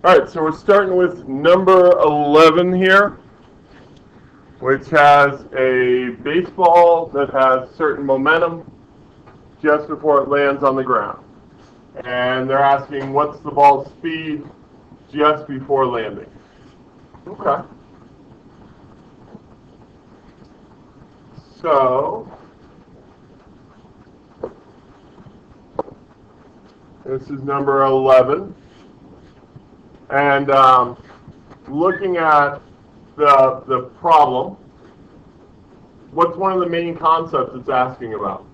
All right, so we're starting with number 11 here, which has a baseball that has certain momentum just before it lands on the ground. And they're asking what's the ball's speed just before landing. Okay. So, this is number 11. And looking at the problem, what's one of the main concepts it's asking about?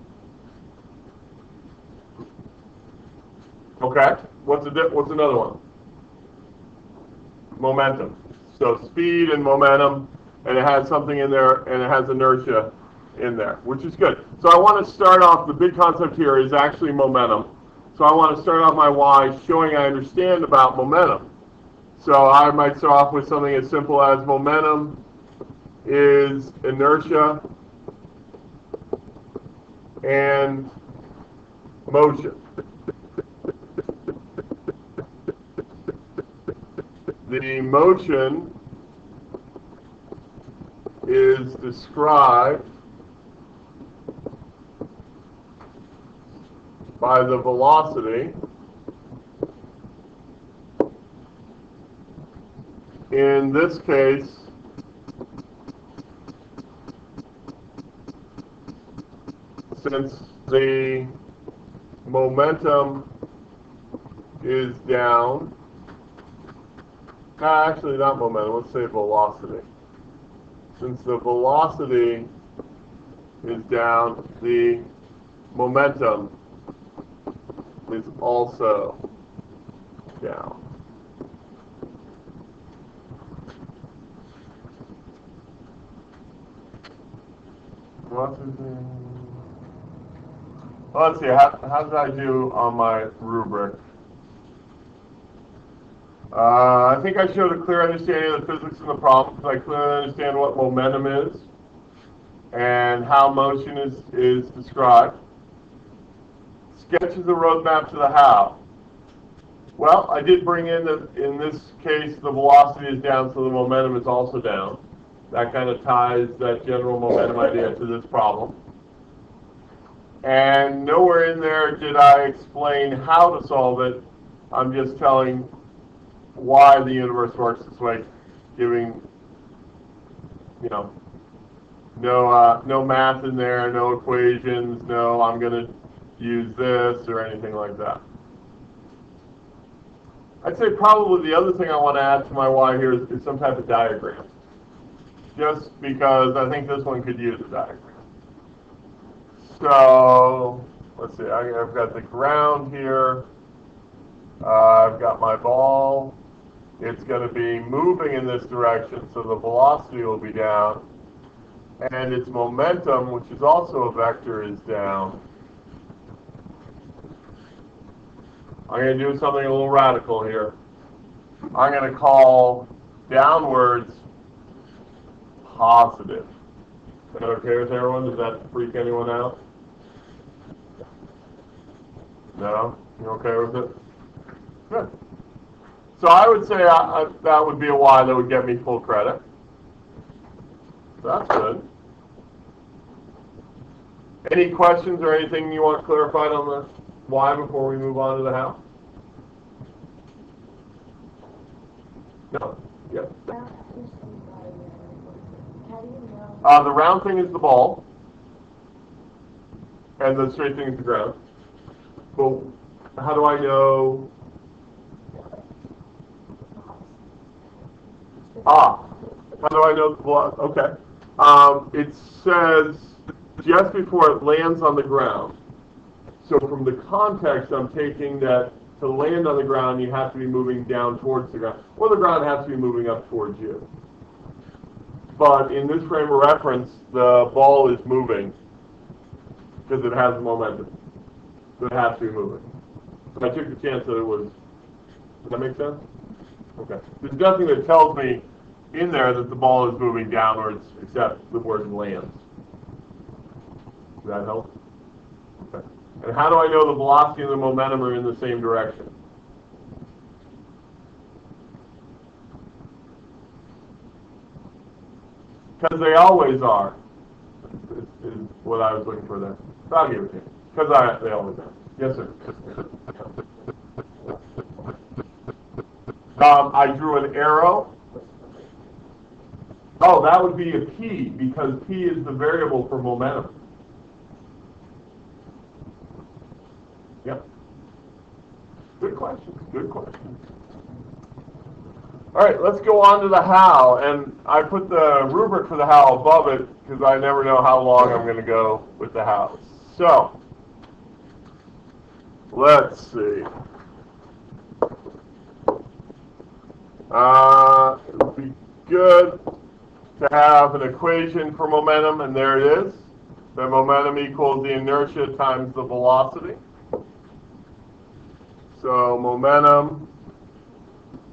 Okay. What's another one? Momentum. So speed and momentum, and it has something in there, and it has inertia in there, which is good. So I want to start off, the big concept here is actually momentum. So I want to start off my why showing I understand about momentum. So I might start off with something as simple as momentum is inertia and motion. The motion is described by the velocity in this case since the momentum is down, actually not momentum, let's say velocity. Since the velocity is down, the momentum is also down. Let's see, how did I do on my rubric? I think I showed a clear understanding of the physics of the problem because I clearly understand what momentum is and how motion is described. Sketches the roadmap to the how. Well, I did bring in that in this case the velocity is down, so the momentum is also down. That kind of ties that general momentum idea to this problem. And nowhere in there did I explain how to solve it. I'm just telling why the universe works this way, giving, no math in there, no equations, no I'm going to use this or anything like that. I'd say probably the other thing I want to add to my why here is some type of diagram. Just because I think this one could use a diagram. So, let's see, I've got the ground here. I've got my ball. It's going to be moving in this direction, so the velocity will be down. And its momentum, which is also a vector, is down. I'm going to do something a little radical here. I'm going to call downwards positive. Is that okay with everyone? Does that freak anyone out? No? You okay with it? Good. So I would say that would be a why that would get me full credit. That's good. Any questions or anything you want clarified on the why before we move on to the how? No? Yes. The round thing is the ball, and the straight thing is the ground. But how do I know? How do I know the velocity? Okay. It says just before it lands on the ground. So from the context, I'm taking that to land on the ground, you have to be moving down towards the ground, or the ground has to be moving up towards you. But in this frame of reference, the ball is moving because it has momentum. So it has to be moving. So I took the chance that it was. Does that make sense? Okay. There's nothing that tells me in there that the ball is moving downwards except the word lands. Does that help? Okay. And how do I know the velocity and the momentum are in the same direction? Because they always are, is what I was looking for there. So I'll give it to you. Because they always are. Yes, sir. I drew an arrow. Oh, that would be a p, because p is the variable for momentum. Yep. Good question. Good question. All right, let's go on to the how. And I put the rubric for the how above it because I never know how long I'm going to go with the how. So, let's see. It would be good to have an equation for momentum, and there it is. The momentum equals the inertia times the velocity. So momentum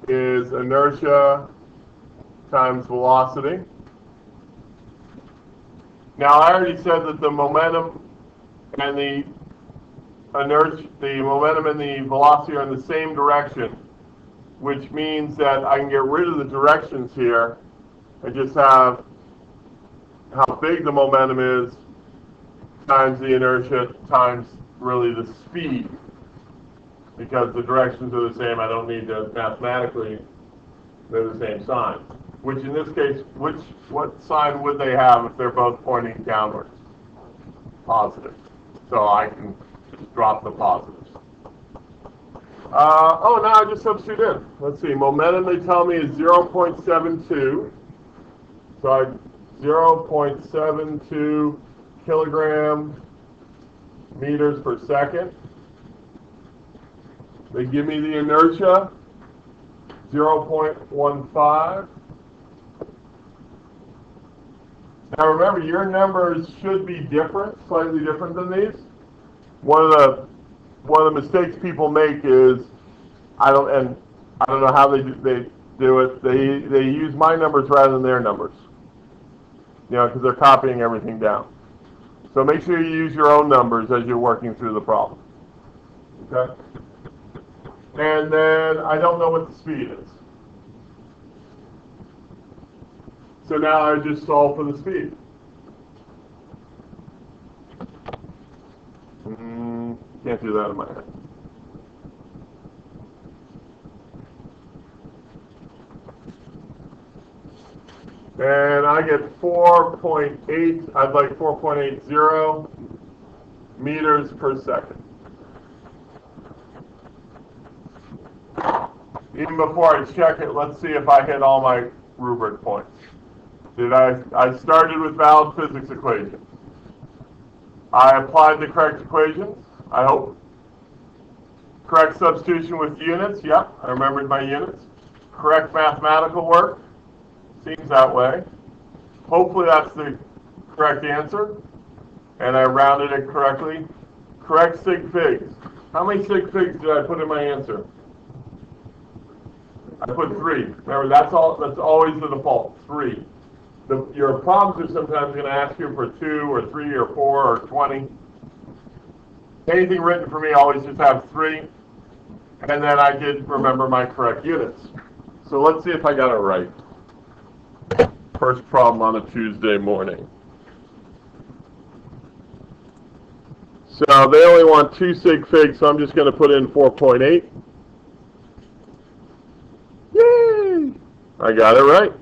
is inertia times velocity. Now I already said that the momentum and the inertia, the momentum and the velocity are in the same direction, which means that I can get rid of the directions here and just have how big the momentum is times the inertia times really the speed. Because the directions are the same, I don't need to mathematically, they're the same sign. Which in this case, what sign would they have if they're both pointing downwards? Positive. So I can just drop the positives. Now I just substitute in. Let's see, momentum they tell me is 0.72. So 0.72 kilogram meters per second. They give me the inertia, 0.15. Now remember, your numbers should be different, slightly different than these. One of the mistakes people make is I don't know how they do it. They use my numbers rather than their numbers. You know, because they're copying everything down. So make sure you use your own numbers as you're working through the problem. Okay. And then I don't know what the speed is. So now I just solve for the speed. Can't do that in my head. And I get 4.8, I'd like 4.80 meters per second. Even before I check it, let's see if I hit all my rubric points. I started with valid physics equations. I applied the correct equations, I hope. Correct substitution with units, yep, I remembered my units. Correct mathematical work, seems that way. Hopefully that's the correct answer, and I rounded it correctly. Correct sig figs. How many sig figs did I put in my answer? I put 3. Remember, that's always the default, 3. Your problems are sometimes going to ask you for 2 or 3 or 4 or 20. Anything written for me always just have 3. And then I did remember my correct units. So let's see if I got it right. First problem on a Tuesday morning. So they only want 2 sig figs, so I'm just going to put in 4.8. Yay! I got it right.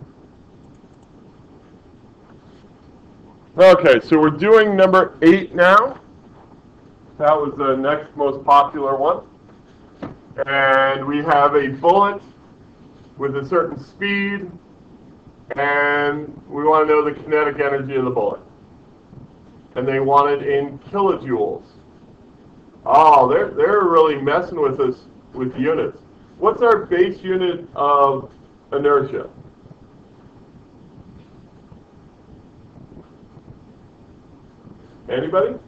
Okay, so we're doing number 8 now. That was the next most popular one. And we have a bullet with a certain speed, and we want to know the kinetic energy of the bullet. And they want it in kilojoules. Oh, they're really messing with us with units. What's our base unit of inertia? Anybody?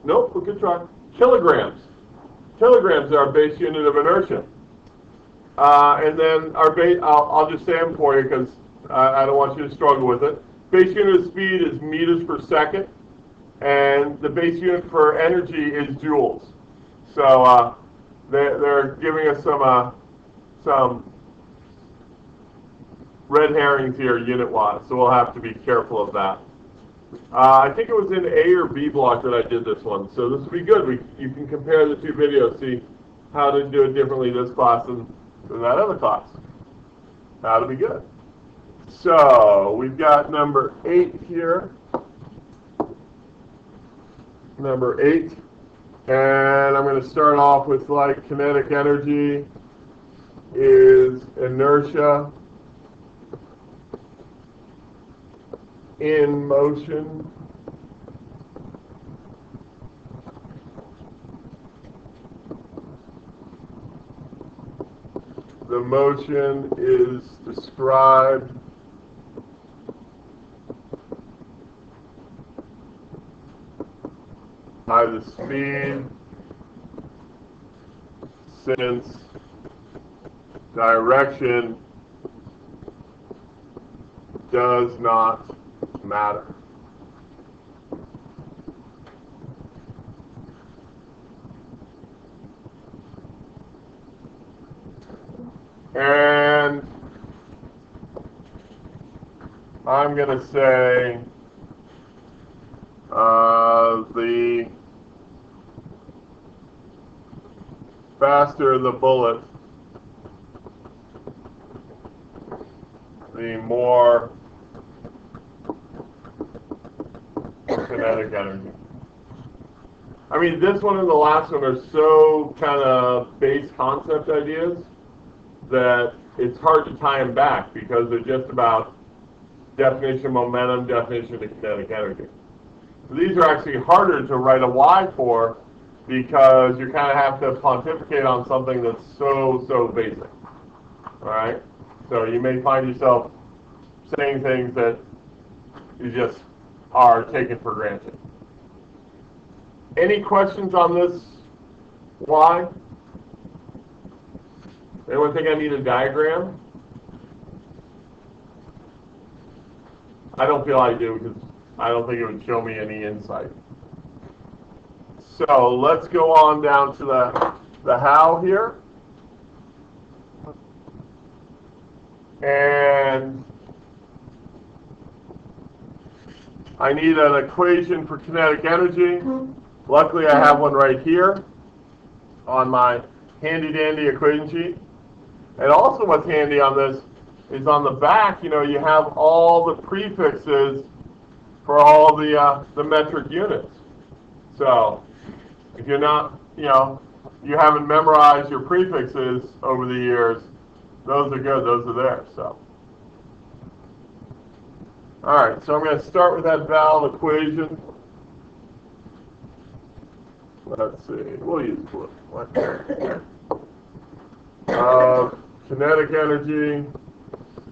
Nope, we could try. Kilograms. Kilograms are our base unit of inertia. And then our base, I'll just say them for you because I don't want you to struggle with it. Base unit of speed is meters per second. And the base unit for energy is joules. So they're giving us some red herrings here unit-wise, so we'll have to be careful of that. I think it was in A or B block that I did this one, so this will be good. You can compare the two videos, see how to do it differently this class than that other class. That'll be good. So we've got number 8 here. Number 8. And I'm going to start off with like kinetic energy is inertia in motion the motion is described by the speed since direction does not matter. And I'm going to say the faster the bullet, the more kinetic energy. I mean, this one and the last one are so kind of base concept ideas that it's hard to tie them back because they're just about definition of momentum, definition of kinetic energy. So these are actually harder to write a Y for because you kind of have to pontificate on something that's so basic. All right? So you may find yourself saying things that you just are taken for granted. Any questions on this Y? Anyone think I need a diagram? I don't feel I do because I don't think it would show me any insight. So let's go on down to the how here. And I need an equation for kinetic energy. Luckily, I have one right here on my handy-dandy equation sheet. And also what's handy on this is on the back, you have all the prefixes for all the metric units. So if you're not, you haven't memorized your prefixes over the years, those are good, those are there. So, all right, so I'm going to start with that valve equation. Let's see, we'll use blue. Kinetic energy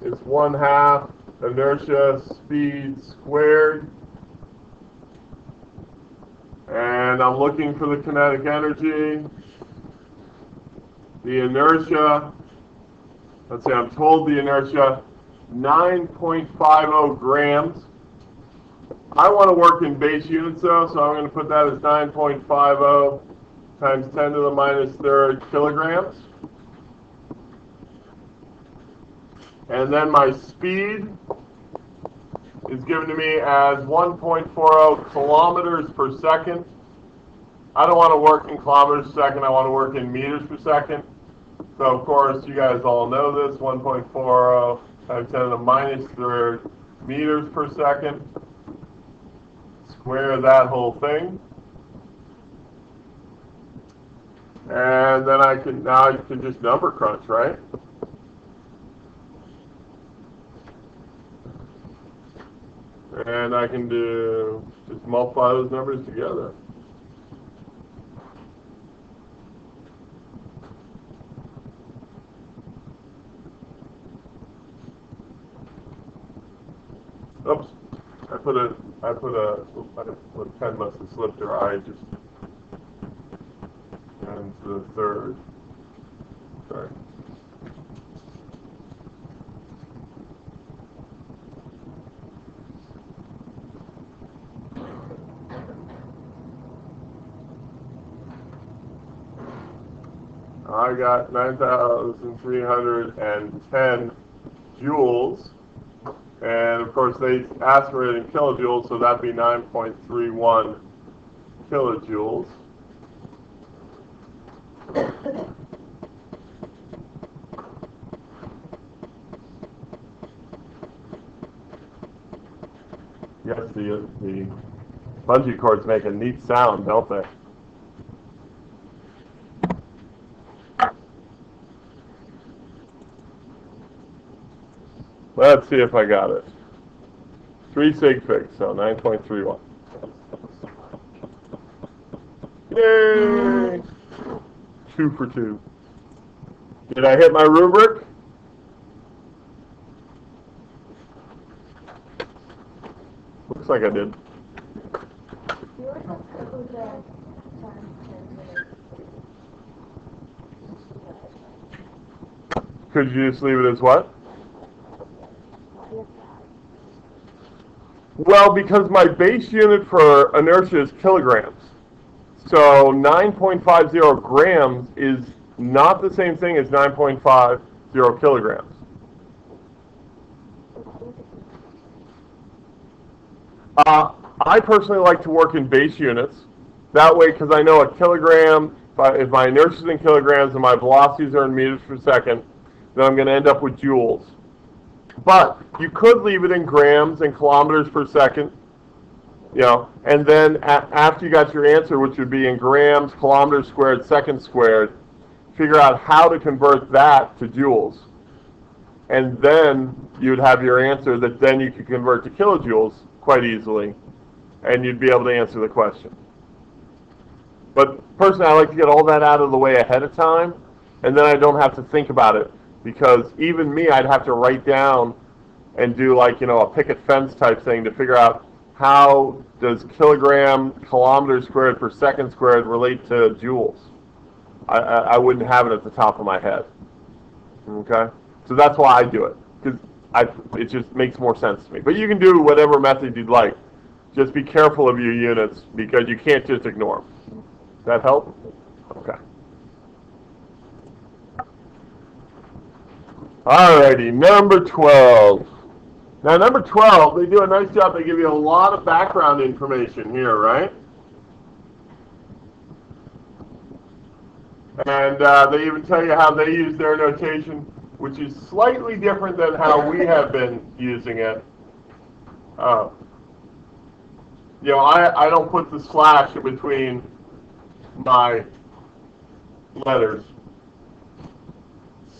is 1/2 inertia speed squared. And I'm looking for the kinetic energy. The inertia, let's say I'm told the inertia, 9.50 grams. I want to work in base units though, so I'm going to put that as 9.50 times 10 to the minus third kilograms. And then my speed is given to me as 1.40 kilometers per second. I don't want to work in kilometers per second, I want to work in meters per second. So of course, you guys all know this, 1.40 times 10 to the minus third meters per second. Square that whole thing. And then now you can just number crunch, right? And I can just multiply those numbers together. Oops, the pen must have slipped or I just and to the third. Sorry. I got 9,310 joules. And of course they asked for it in kilojoules, so that'd be 9.31 kilojoules. Yes, the bungee cords make a neat sound, don't they? Let's see if I got it. 3 sig figs, so 9.31. Yay! 2 for 2. Did I hit my rubric? Looks like I did. Could you just leave it as what? Well, because my base unit for inertia is kilograms. So 9.50 grams is not the same thing as 9.50 kilograms. I personally like to work in base units. That way, because I know a kilogram, if my inertia is in kilograms and my velocities are in meters per second, then I'm going to end up with joules. But you could leave it in grams and kilometers per second, you know, and then after you got your answer, which would be in grams, kilometers squared, seconds squared, figure out how to convert that to joules. And then you'd have your answer that then you could convert to kilojoules quite easily, and you'd be able to answer the question. But personally, I like to get all that out of the way ahead of time, and then I don't have to think about it, because even me, I'd have to write down and do like, you know, a picket fence type thing to figure out how does kilogram, kilometers squared per second squared relate to joules. I wouldn't have it at the top of my head. Okay? So that's why I do it, because it just makes more sense to me. But you can do whatever method you'd like. Just be careful of your units, because you can't just ignore them. Does that help? Okay. Alrighty, number 12. Now, number 12, they do a nice job. They give you a lot of background information here, right? And they even tell you how they use their notation, which is slightly different than how we have been using it. You know, I don't put the slash in between my letters.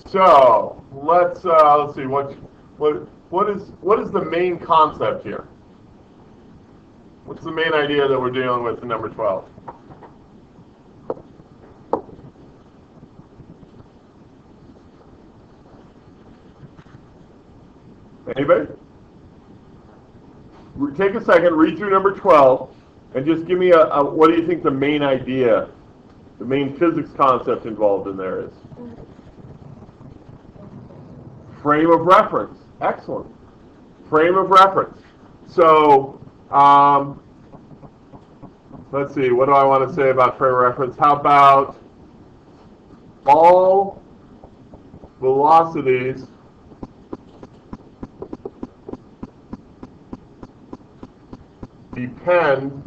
So let's see what is the main concept here? What's the main idea that we're dealing with in number 12? Anybody? Take a second, read through number 12, and just give me a what do you think the main idea, the main physics concept involved in there is? Frame of reference. Excellent. Frame of reference. So, let's see, what do I want to say about frame of reference? How about all velocities depend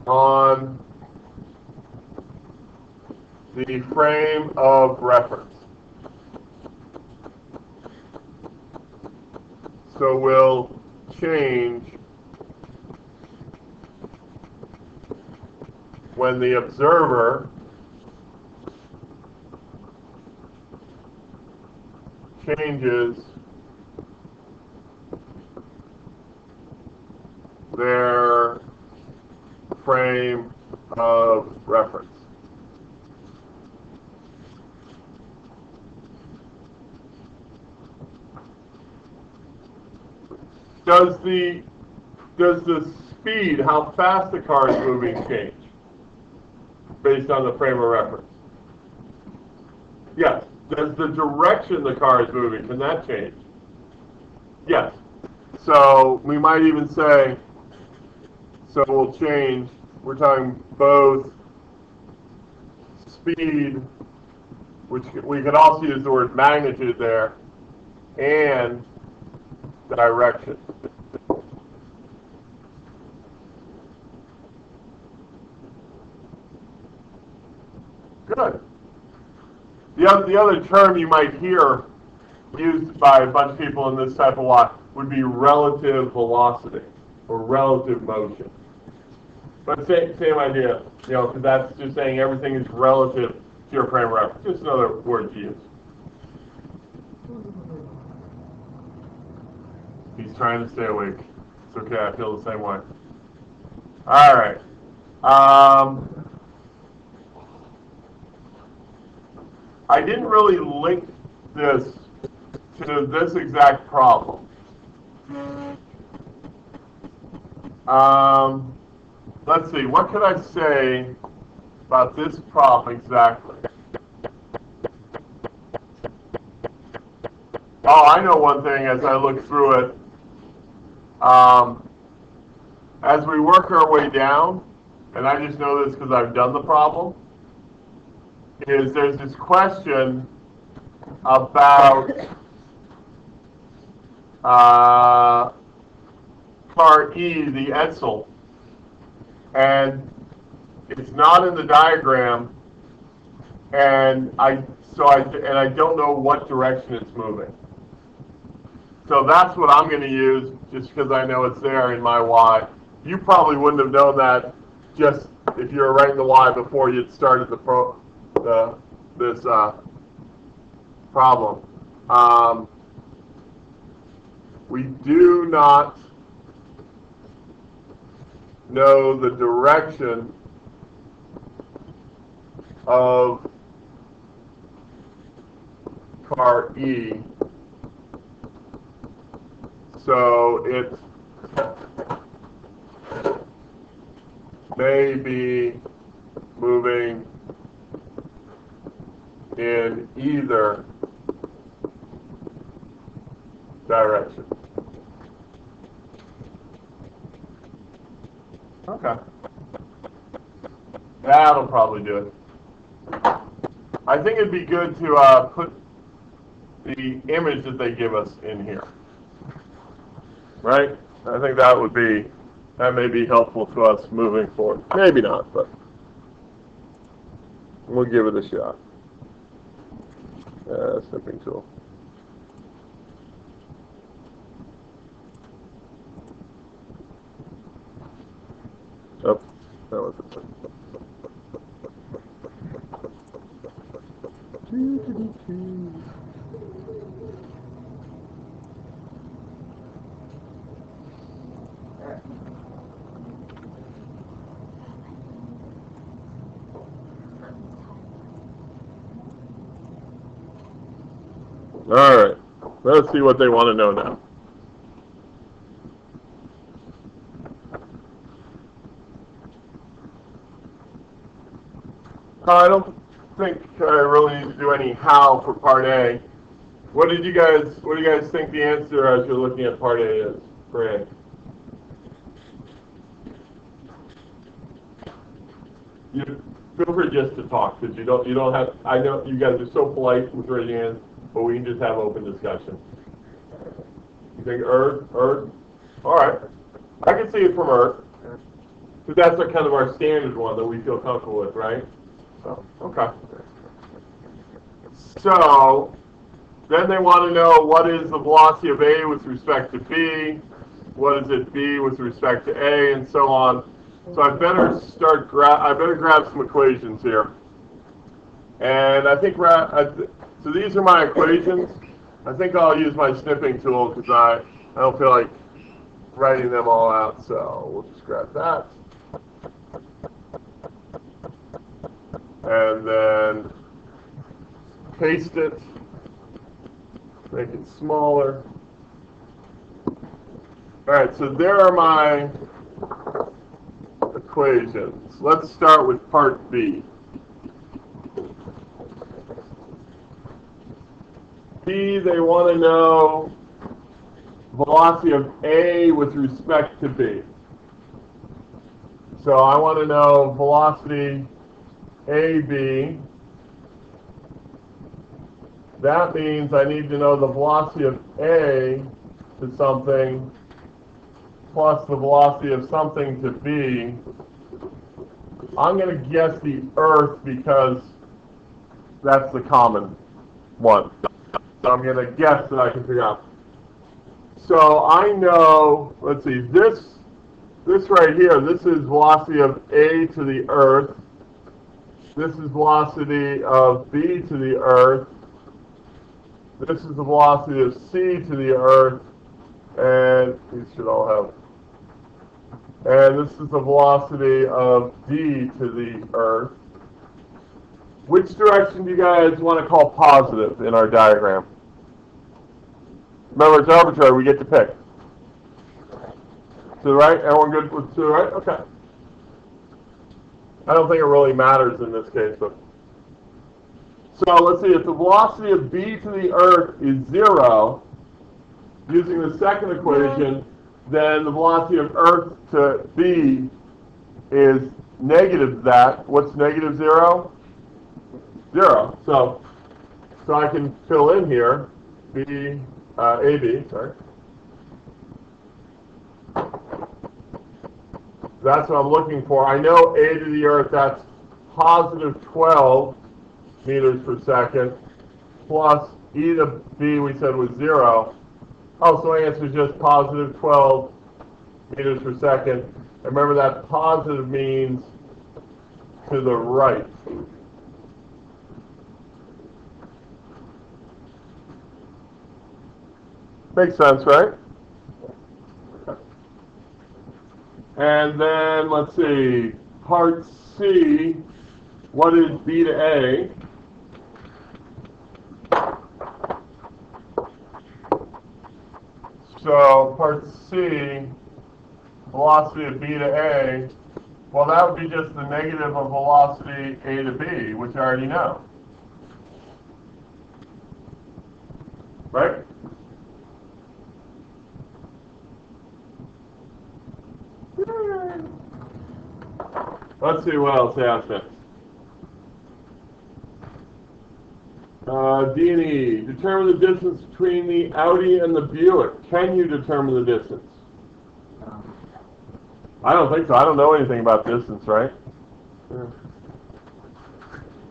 on the frame of reference. So we'll change when the observer changes their frame of reference. Does the speed, how fast the car is moving, change based on the frame of reference? Yes. Does the direction the car is moving, can that change? Yes. So we might even say, so we'll change, we're talking both speed, which we could also use the word magnitude there, and direction. Good. The other term you might hear used by a bunch of people in this type of law would be relative velocity or relative motion. But same idea, because that's just saying everything is relative to your frame of reference. Just another word to use. He's trying to stay awake. It's okay, I feel the same way. All right. I didn't really link this to this exact problem. Let's see, what could I say about this problem exactly? Oh, I know one thing as I look through it. As we work our way down, and I just know this because I've done the problem, is there's this question about car E, the Edsel, and it's not in the diagram, and I don't know what direction it's moving. So that's what I'm going to use, just because I know it's there in my Y. You probably wouldn't have known that just if you were writing the Y before you'd started this problem. We do not know the direction of car E, so it may be moving in either direction. Okay. That'll probably do it. I think it'd be good to put the image that they give us in here. Right? I think that may be helpful to us moving forward. Maybe not, but we'll give it a shot. Snipping tool. Oh, that was it. All right, let's see what they want to know now. I don't think I really need to do any how for part A. What do you guys think the answer as you're looking at part A is for A? You feel free just to talk, because you don't have. I know you guys are so polite with raising hands, but we can just have open discussion. You think Earth? All right. I can see it from Earth, because that's kind of our standard one that we feel comfortable with, right? So, okay. So then they want to know what is the velocity of A with respect to B, what is it B with respect to A, and so on. So I better grab some equations here. And I think so these are my equations. I think I'll use my snipping tool because I don't feel like writing them all out. So we'll just grab that. And then paste it, make it smaller. All right, so there are my equations. Let's start with part B. B, they want to know velocity of A with respect to B. So I want to know velocity AB that means I need to know the velocity of A to something plus the velocity of something to B. I'm going to guess the Earth because that's the common one. So I'm going to guess that I can figure out. So I know, let's see, this right here, this is velocity of A to the Earth. This is velocity of B to the Earth. This is the velocity of C to the Earth. And these should all have. And this is the velocity of D to the Earth. Which direction do you guys want to call positive in our diagram? Remember, it's arbitrary. We get to pick. To the right? Everyone good with to the right? Okay. I don't think it really matters in this case. But so let's see. If the velocity of B to the Earth is 0, using the second equation, then the velocity of Earth to B is negative that. What's negative 0? 0. So I can fill in here AB, sorry. That's what I'm looking for. I know A to the Earth, that's positive 12 meters per second, plus E to B we said was 0. Oh, so my answer is just positive 12 meters per second. And remember that positive means to the right. Makes sense, right? And then, let's see, part C, what is B to A? So, part C, velocity of B to A, well, that would be just the negative of velocity A to B, which I already know. Right? Let's see what else they asked next. D&E, determine the distance between the Audi and the Buick. Can you determine the distance? I don't think so. I don't know anything about distance, right? Yeah.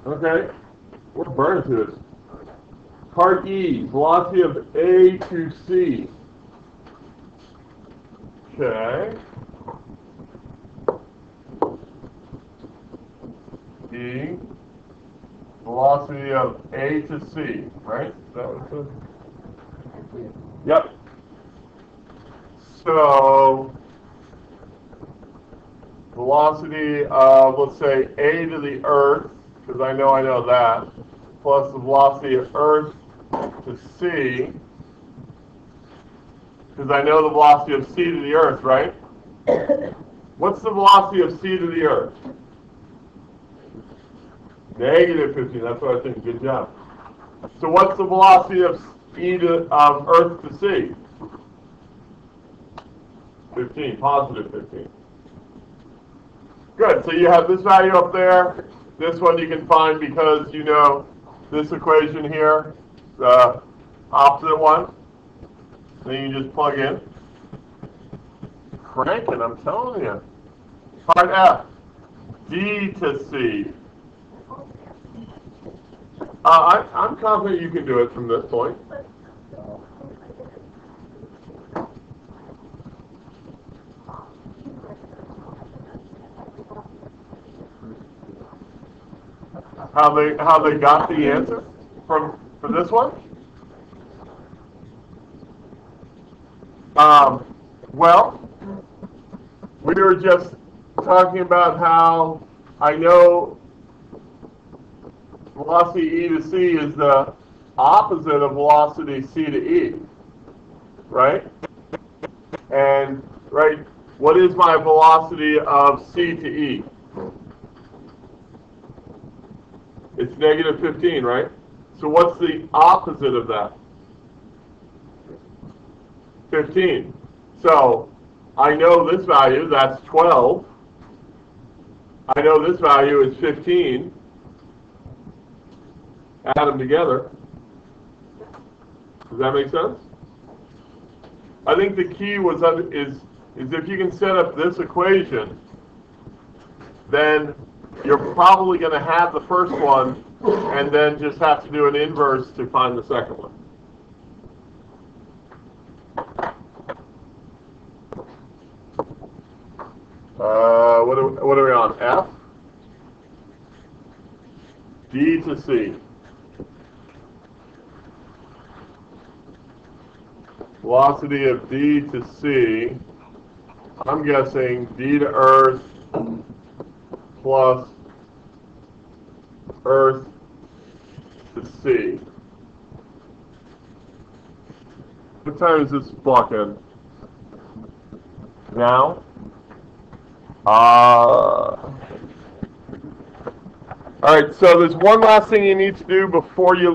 Okay. We're burning to this. Part E, velocity of A to C. Okay. E, velocity of A to C, right? Is that what it says? Yep. So, velocity of, let's say, A to the Earth, because I know that, plus the velocity of Earth to C, because I know the velocity of C to the Earth, right? What's the velocity of C to the Earth? Negative 15, that's what I think. Good job. So what's the velocity of Earth to C? 15, positive 15. Good, so you have this value up there. This one you can find because you know this equation here, the opposite one. Then you just plug in. Cranking, I'm telling you. Part F, D to C. I'm confident you can do it from this point. How they got the answer for this one? Well, we were just talking about how I know velocity E to C is the opposite of velocity C to E, right? And, right, what is my velocity of C to E? It's negative 15, right? So what's the opposite of that? 15. So I know this value, that's 12. I know this value is 15. Add them together. Does that make sense? I think the key is if you can set up this equation, then you're probably going to have the first one and then just have to do an inverse to find the second one. What are we on? F? D to C. Velocity of D to C, I'm guessing D to Earth plus Earth to C. What time is this block in? Now? All right, so there's one last thing you need to do before you